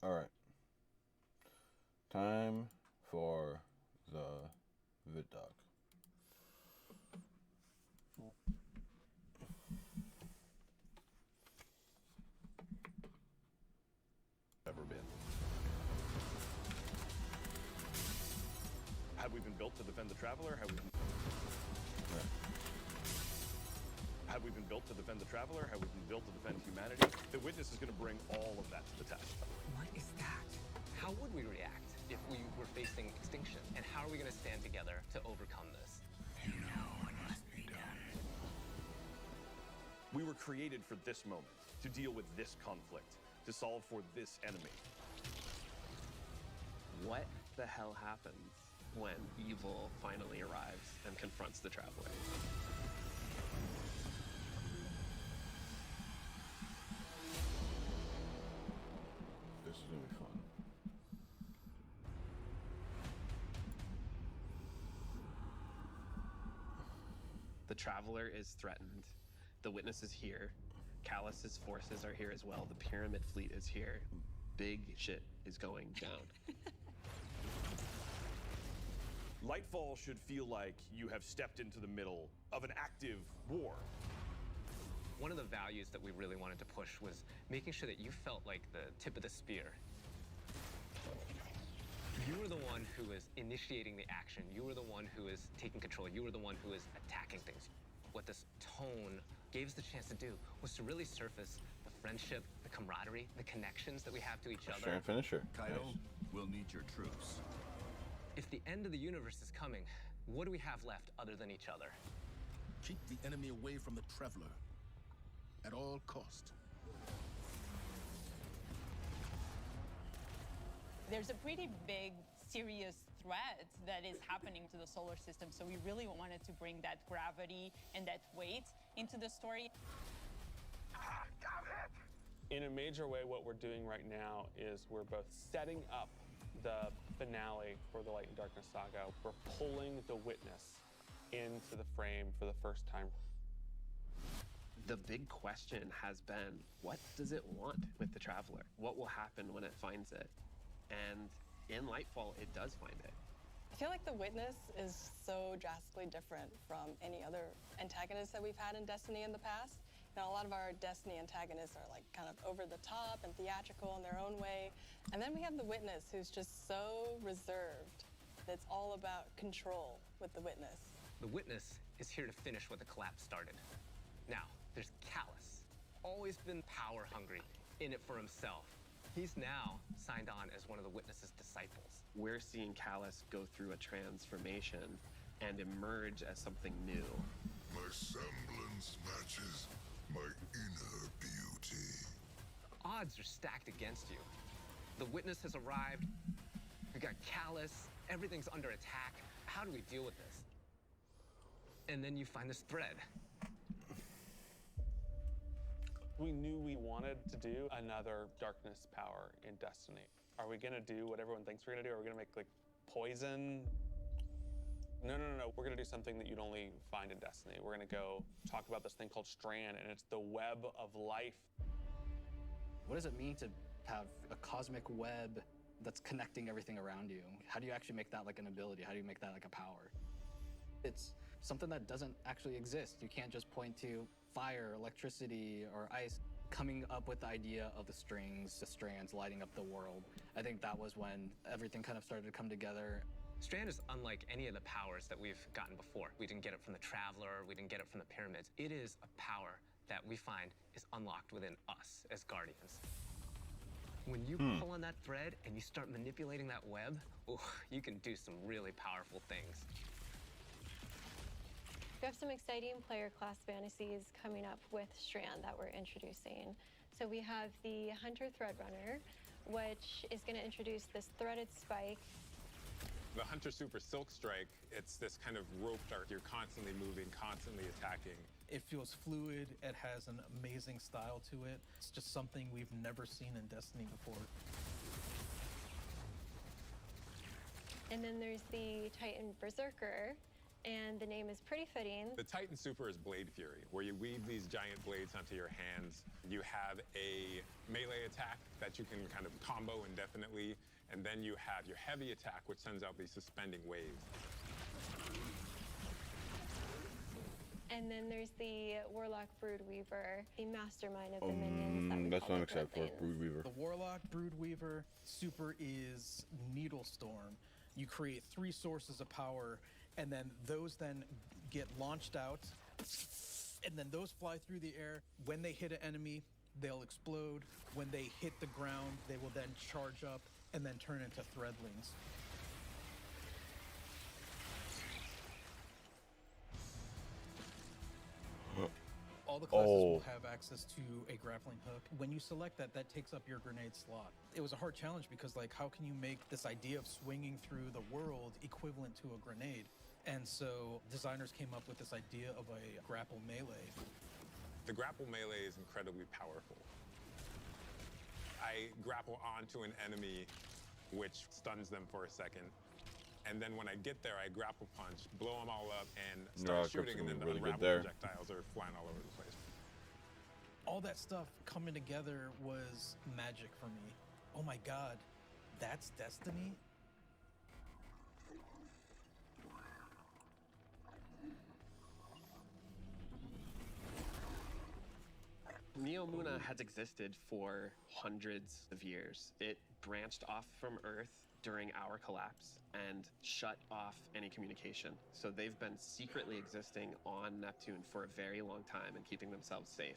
All right. Time for the vid doc. Ever been. Have we been built to defend the traveler? Have we been built to defend the traveler? Have we been built to defend humanity? The witness is going to bring all of that to the test. What is that? How would we react if we were facing extinction? And how are we going to stand together to overcome this? You know what must be done. We were created for this moment, to deal with this conflict, to solve for this enemy. What the hell happens when evil finally arrives and confronts the traveler? This is gonna be fun. The traveler is threatened. The witness is here. Callus's forces are here as well. The pyramid fleet is here. Big shit is going down. Lightfall should feel like you have stepped into the middle of an active war. One of the values that we really wanted to push was making sure that you felt like the tip of the spear. You were the one who was initiating the action. You were the one who was taking control. You were the one who was attacking things. What this tone gave us the chance to do was to really surface the friendship, the camaraderie, the connections that we have to each other. Strand finisher. Kaido, Nice. we'll need your troops. If the end of the universe is coming, what do we have left other than each other? Keep the enemy away from the traveler at all cost. There's a pretty big, serious threat that is happening to the solar system, so we really wanted to bring that gravity and that weight into the story. In a major way, what we're doing right now is we're both setting up the finale for the Light and Darkness saga. We're pulling the witness into the frame for the first time. The big question has been, what does it want with the traveler? What will happen when it finds it? And in Lightfall, it does find it. I feel like the Witness is so drastically different from any other antagonist that we've had in Destiny in the past. You know, a lot of our Destiny antagonists are like kind of over the top and theatrical in their own way. And then we have the Witness, who's just so reserved. It's all about control with the Witness. The witness is here to finish what the collapse started. Now, there's Callus, always been power hungry, in it for himself. He's now signed on as one of the witness's disciples. We're seeing Callus go through a transformation and emerge as something new. My semblance matches my inner beauty. Odds are stacked against you. The witness has arrived. We got Callus. Everything's under attack. How do we deal with this? And then you find this thread. We knew we wanted to do another darkness power in Destiny. Are we gonna do what everyone thinks we're gonna do? Are we gonna make like poison? No. We're gonna do something that you'd only find in Destiny. We're gonna go talk about this thing called Strand, and it's the web of life. What does it mean to have a cosmic web that's connecting everything around you? How do you actually make that like an ability? How do you make that like a power? It's something that doesn't actually exist. You can't just point to fire, electricity, or ice. Coming up with the idea of the strings, the strands lighting up the world. I think that was when everything kind of started to come together. Strand is unlike any of the powers that we've gotten before. We didn't get it from the Traveler, we didn't get it from the pyramids. It is a power that we find is unlocked within us as Guardians. When you pull on that thread and you start manipulating that web, you can do some really powerful things. We have some exciting player class fantasies coming up with Strand that we're introducing. So we have the Hunter Threadrunner, which is going to introduce this threaded spike. The Hunter Super Silk Strike, it's this kind of rope dart. You're constantly moving, constantly attacking. It feels fluid, it has an amazing style to it. It's just something we've never seen in Destiny before. And then there's the Titan Berserker and the name is pretty fitting. The Titan Super is Blade Fury, where you weave these giant blades onto your hands. You have a melee attack that you can kind of combo indefinitely, and then you have your heavy attack, which sends out these suspending waves. And then there's the Warlock Broodweaver, the mastermind of the minions. That we That's call what I'm the excited for, Dreadlings. Broodweaver. The Warlock Broodweaver super is Needle Storm. You create 3 sources of power, and then those then get launched out, and then those fly through the air. When they hit an enemy, they'll explode. When they hit the ground, they will then charge up and then turn into Threadlings. All the classes will have access to a grappling hook. When you select that, that takes up your grenade slot. It was a hard challenge because, like, how can you make this idea of swinging through the world equivalent to a grenade? And so designers came up with this idea of a grapple melee. The grapple melee is incredibly powerful. I grapple onto an enemy, which stuns them for a second. And then when I get there, I grapple punch, blow them all up, and start shooting, and then the unraveled projectiles are flying all over the place. All that stuff coming together was magic for me. Oh my God, that's Destiny? Neomuna has existed for hundreds of years. It branched off from Earth during our collapse and shut off any communication. So they've been secretly existing on Neptune for a very long time and keeping themselves safe.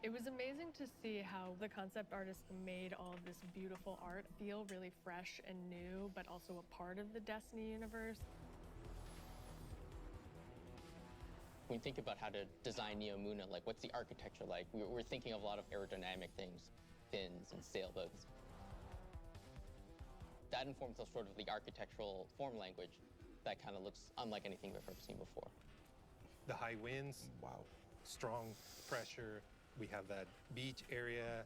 It was amazing to see how the concept artist made all of this beautiful art feel really fresh and new, but also a part of the Destiny universe. When you think about how to design Neomuna, like what's the architecture like? We're thinking of a lot of aerodynamic things, fins and sailboats. That informs us sort of the architectural form language that kind of looks unlike anything we've ever seen before. The high winds, wow, strong pressure. We have that beach area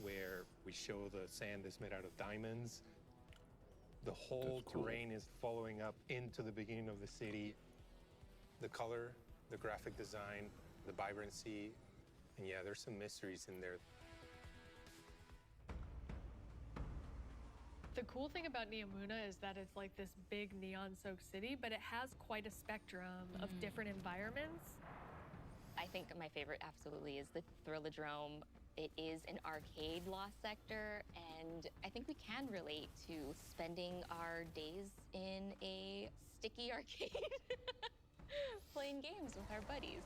where we show the sand is made out of diamonds. The whole terrain is following up into the beginning of the city. The color, the graphic design, the vibrancy, and yeah, there's some mysteries in there. The cool thing about Neomuna is that it's like this big neon-soaked city, but it has quite a spectrum of different environments. I think my favorite absolutely is the Thrillodrome. It is an arcade lost sector, and I think we can relate to spending our days in a sticky arcade playing games with our buddies.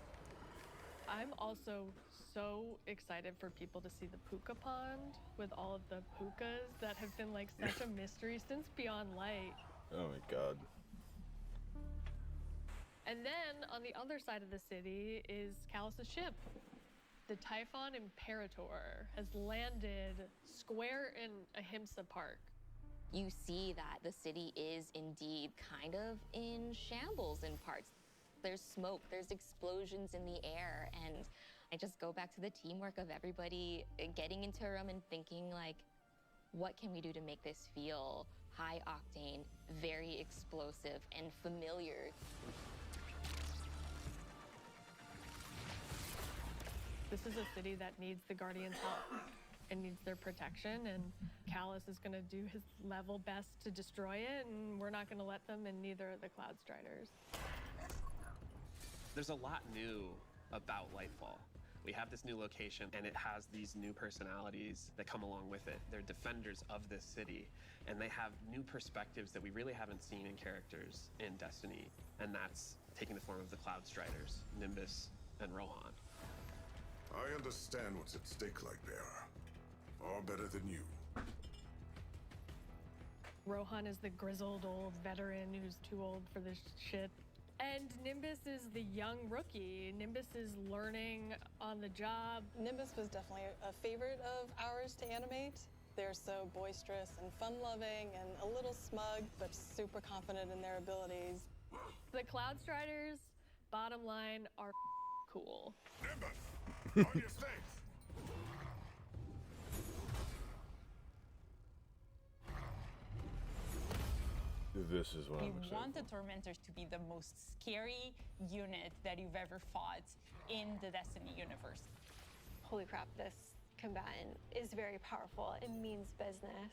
I'm also so excited for people to see the puka pond with all of the pukas that have been like such a mystery since Beyond Light. Oh my God. And then on the other side of the city is Callus's ship. The Typhon Imperator has landed square in Ahimsa Park. You see that the city is indeed kind of in shambles in parts. There's smoke, there's explosions in the air, and I just go back to the teamwork of everybody getting into a room and thinking like, what can we do to make this feel high octane, very explosive, and familiar? This is a city that needs the Guardians' help and needs their protection, and Callus is gonna do his level best to destroy it, and we're not gonna let them, and neither are the Cloud Striders. There's a lot new about Lightfall. We have this new location, and it has these new personalities that come along with it. They're defenders of this city, and they have new perspectives that we really haven't seen in characters in Destiny, and that's taking the form of the Cloud Striders, Nimbus, and Rohan. I understand what's at stake, Lightbearer. Far better than you. Rohan is the grizzled old veteran who's too old for this shit. And Nimbus is the young rookie. Nimbus is learning on the job. Nimbus was definitely a favorite of ours to animate. They're so boisterous and fun-loving and a little smug, but super confident in their abilities. The Cloud Striders, bottom line, are cool. Nimbus, on your stakes! Is this This is what We I'm excited want the Tormentors to be the most scary unit that you've ever fought in the Destiny universe. Holy crap, this combatant is very powerful. It means business.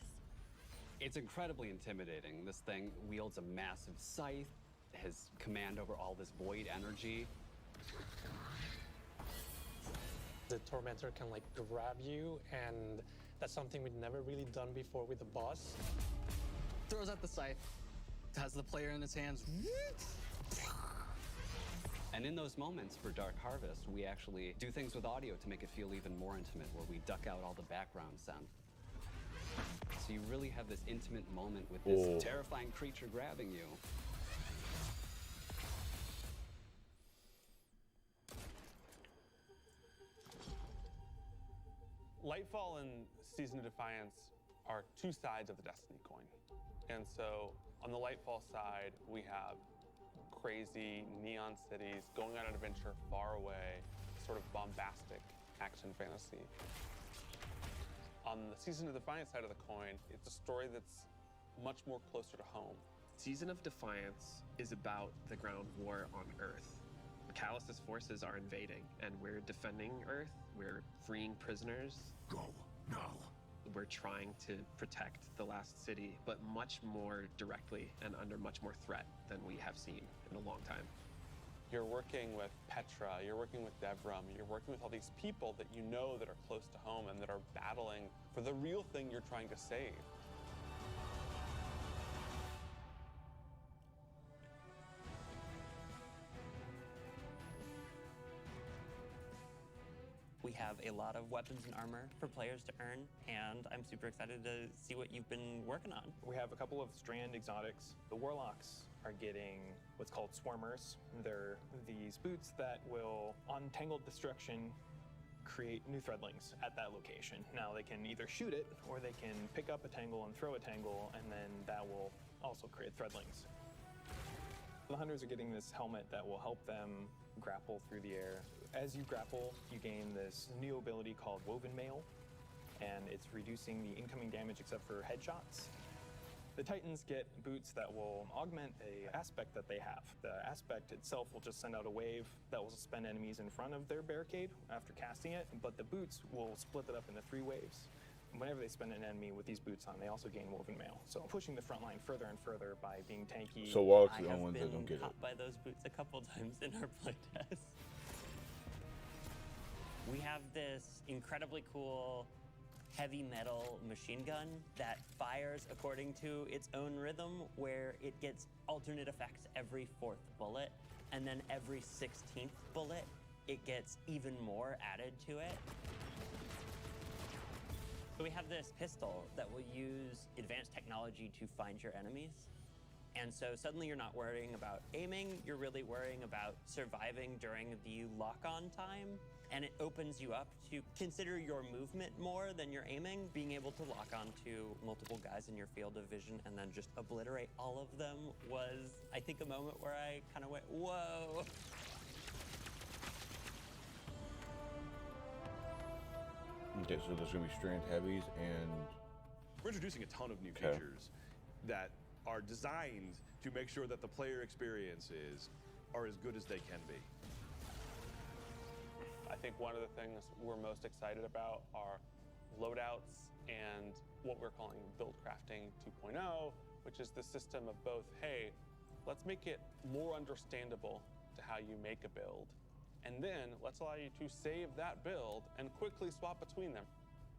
It's incredibly intimidating. This thing wields a massive scythe, has command over all this void energy. The Tormentor can like grab you, and that's something we'd never really done before with the boss. Throws out the scythe, has the player in his hands. And in those moments for Dark Harvest, we actually do things with audio to make it feel even more intimate, where we duck out all the background sound. So you really have this intimate moment with this terrifying creature grabbing you. Lightfall and Season of Defiance are two sides of the Destiny coin. And so on the Lightfall side, we have crazy neon cities going on an adventure far away, sort of bombastic action fantasy. On the Season of Defiance side of the coin, it's a story that's much more closer to home. Season of Defiance is about the ground war on Earth. Callus's forces are invading, and we're defending Earth. We're freeing prisoners. Go now. We're trying to protect the last city, but much more directly and under much more threat than we have seen in a long time. You're working with Petra, you're working with Devram, you're working with all these people that you know that are close to home and that are battling for the real thing you're trying to save. We have a lot of weapons and armor for players to earn, and I'm super excited to see what you've been working on. We have a couple of Strand exotics. The Warlocks are getting what's called Swarmers. They're these boots that will, on Tangled Destruction, create new threadlings at that location. Now they can either shoot it, or they can pick up a tangle and throw a tangle, and then that will also create threadlings. The Hunters are getting this helmet that will help them grapple through the air. As you grapple, you gain this new ability called Woven Mail, and it's reducing the incoming damage except for headshots. The Titans get boots that will augment an aspect that they have. The aspect itself will just send out a wave that will suspend enemies in front of their barricade after casting it, but the boots will split it up into 3 waves. Whenever they spend an enemy with these boots on, they also gain Woven Mail. So pushing the front line further and further by being tanky. So Walk's the only ones that don't get it. I have been caught by those boots a couple times in our playtest. We have this incredibly cool heavy metal machine gun that fires according to its own rhythm, where it gets alternate effects every 4th bullet, and then every 16th bullet, it gets even more added to it. So we have this pistol that will use advanced technology to find your enemies. And so suddenly you're not worrying about aiming, you're really worrying about surviving during the lock-on time. And it opens you up to consider your movement more than your aiming. Being able to lock onto multiple guys in your field of vision and then just obliterate all of them was, I think, a moment where I kind of went, whoa. Okay, so there's gonna be strand heavies and... We're introducing a ton of new features that are designed to make sure that the player experiences are as good as they can be. I think one of the things we're most excited about are loadouts and what we're calling build crafting 2.0, which is the system of both, hey, let's make it more understandable to how you make a build, and then let's allow you to save that build and quickly swap between them.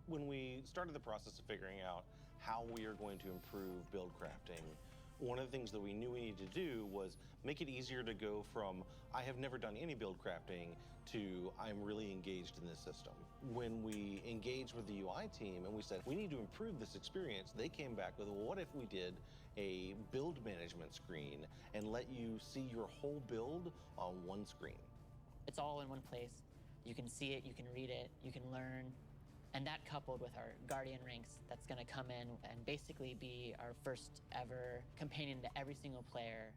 When we started the process of figuring out how we are going to improve build crafting, one of the things that we knew we needed to do was make it easier to go from, I have never done any build crafting, to I'm really engaged in this system. When we engaged with the UI team and we said, we need to improve this experience, they came back with, well, what if we did a build management screen and let you see your whole build on one screen? It's all in one place. You can see it, you can read it, you can learn. And that coupled with our Guardian ranks, that's gonna come in and basically be our first ever companion to every single player.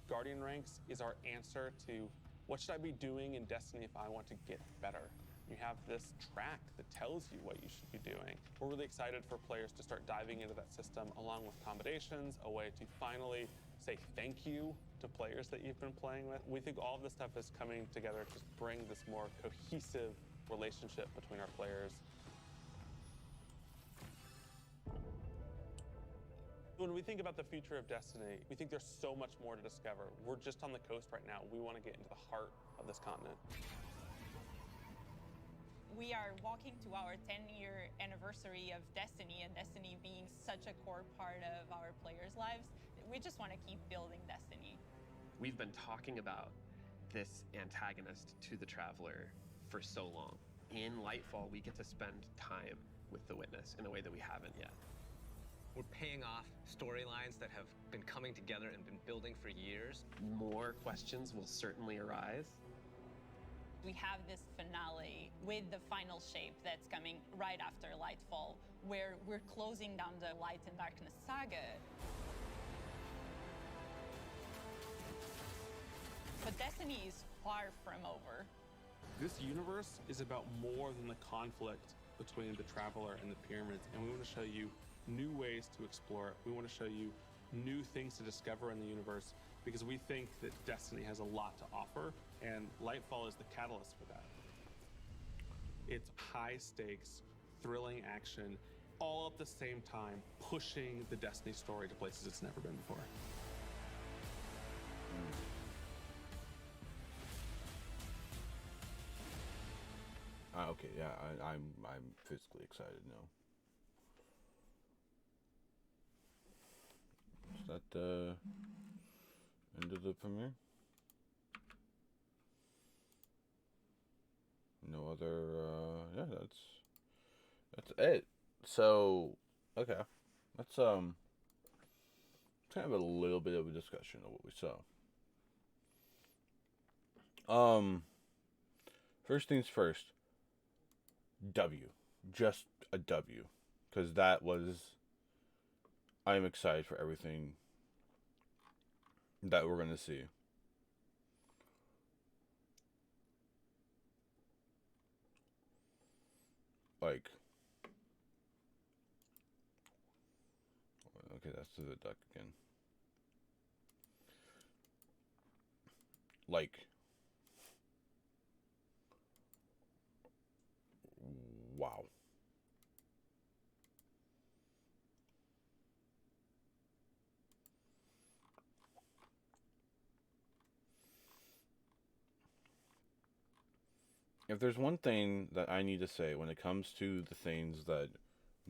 Guardian ranks is our answer to what should I be doing in Destiny if I want to get better? You have this track that tells you what you should be doing. We're really excited for players to start diving into that system along with combinations, a way to finally say thank you to players that you've been playing with. We think all of this stuff is coming together to bring this more cohesive relationship between our players. When we think about the future of Destiny, we think there's so much more to discover. We're just on the coast right now. We want to get into the heart of this continent. We are walking to our 10-year anniversary of Destiny, and Destiny being such a core part of our players' lives. We just want to keep building Destiny. We've been talking about this antagonist to the Traveler for so long. In Lightfall, we get to spend time with the Witness in a way that we haven't yet. We're paying off storylines that have been coming together and been building for years. More questions will certainly arise. We have this finale with the final shape that's coming right after Lightfall, where we're closing down the Light and Darkness saga. But Destiny is far from over. This universe is about more than the conflict between the Traveler and the Pyramids, and we want to show you new ways to explore it. We want to show you new things to discover in the universe because we think that Destiny has a lot to offer, and Lightfall is the catalyst for that. It's high stakes, thrilling action, all at the same time, pushing the Destiny story to places it's never been before. Okay, yeah, I'm physically excited now. Is that the end of the premiere? No other, yeah, that's it. So, okay, let's kind of a little bit of a discussion of what we saw. First things first. W, just a W, because that was. I'm excited for everything that we're gonna see. Like, okay, that's the duck again. Like, wow. If there's one thing that I need to say when it comes to the things that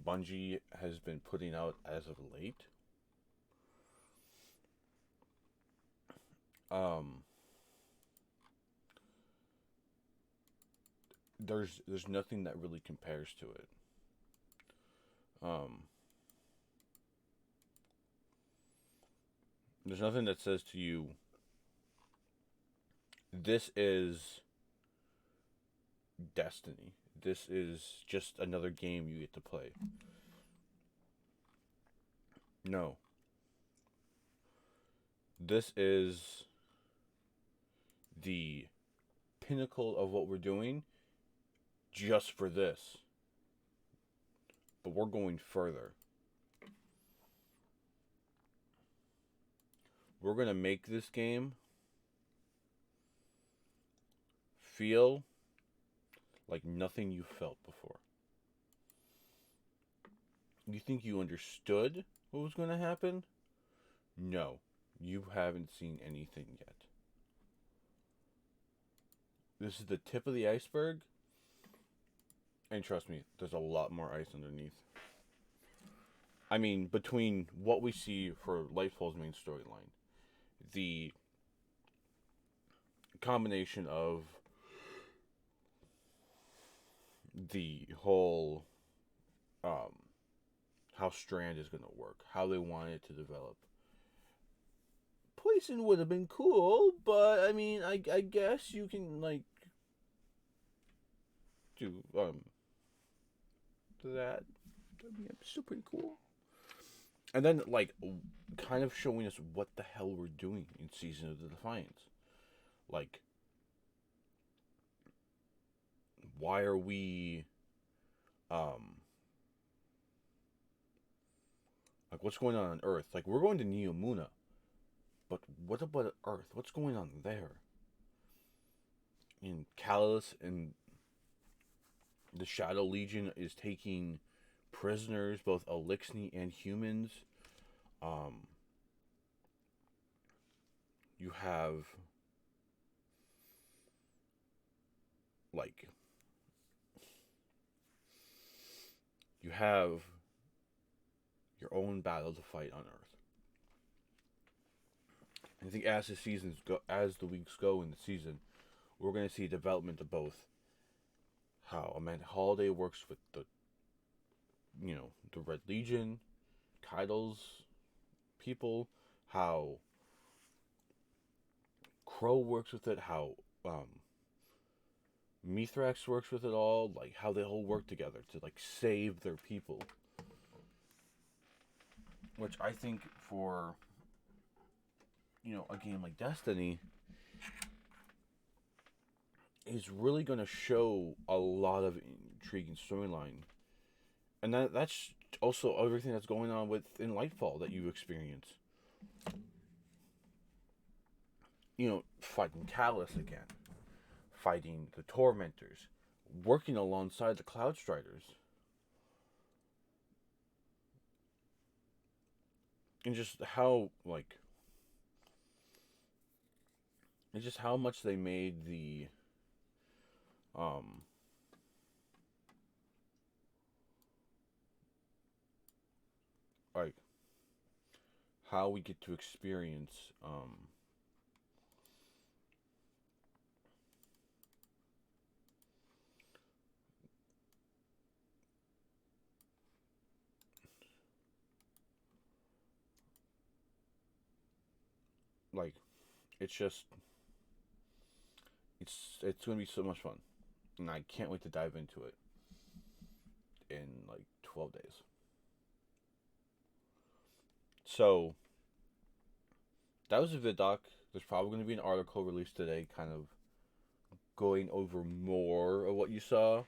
Bungie has been putting out as of late, there's nothing that really compares to it. There's nothing that says to you, this is Destiny. This is just another game you get to play. No. This is the pinnacle of what we're doing just for this. But we're going further. We're going to make this game feel like nothing you felt before. You think you understood what was going to happen? No, you haven't seen anything yet. This is the tip of the iceberg. And trust me, there's a lot more ice underneath. I mean, between what we see for Lightfall's main storyline, the combination of the whole how Strand is going to work, how they want it to develop. Poison would have been cool, but I mean, I guess you can like do that. I mean, it's still pretty cool. And then like kind of showing us what the hell we're doing in Season of the Defiance. Like, why are we, like, what's going on Earth? Like, we're going to Neomuna, but what about Earth? What's going on there? And Callus and the Shadow Legion is taking prisoners, both Elixni and humans. You have, like, you have your own battle to fight on Earth. I think as the weeks go in the season, we're going to see development of both how Amanda Holiday works with the Red Legion, Kaido's people, how Crow works with it, how Mithrax works with it all, like how they all work together to like save their people. Which I think for a game like Destiny is really going to show a lot of intriguing storyline. And that's also everything that's going on in Lightfall that you experience. Fighting Callus again. Fighting the Tormentors. Working alongside the Cloud Striders. And just how, it's just how much they made the, how we get to experience, it's just, it's going to be so much fun. And I can't wait to dive into it in 12 days. So, that was a vid doc. There's probably going to be an article released today kind of going over more of what you saw.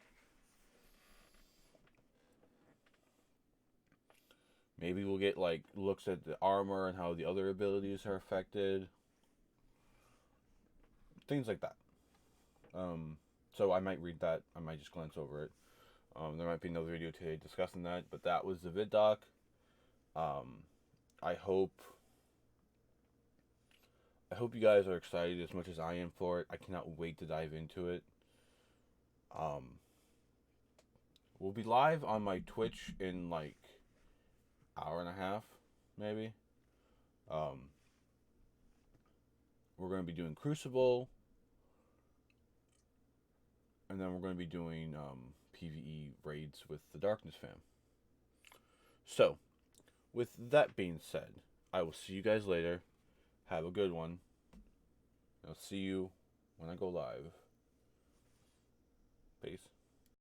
Maybe we'll get looks at the armor and how the other abilities are affected. Things like that. So I might read that. I might just glance over it. There might be another video today discussing that, but that was the vid doc. I hope you guys are excited as much as I am for it. I cannot wait to dive into it. We'll be live on my Twitch in hour and a half, maybe. We're going to be doing Crucible. And then we're going to be doing PvE raids with the Darkness fam. So, with that being said, I will see you guys later. Have a good one. I'll see you when I go live. Peace.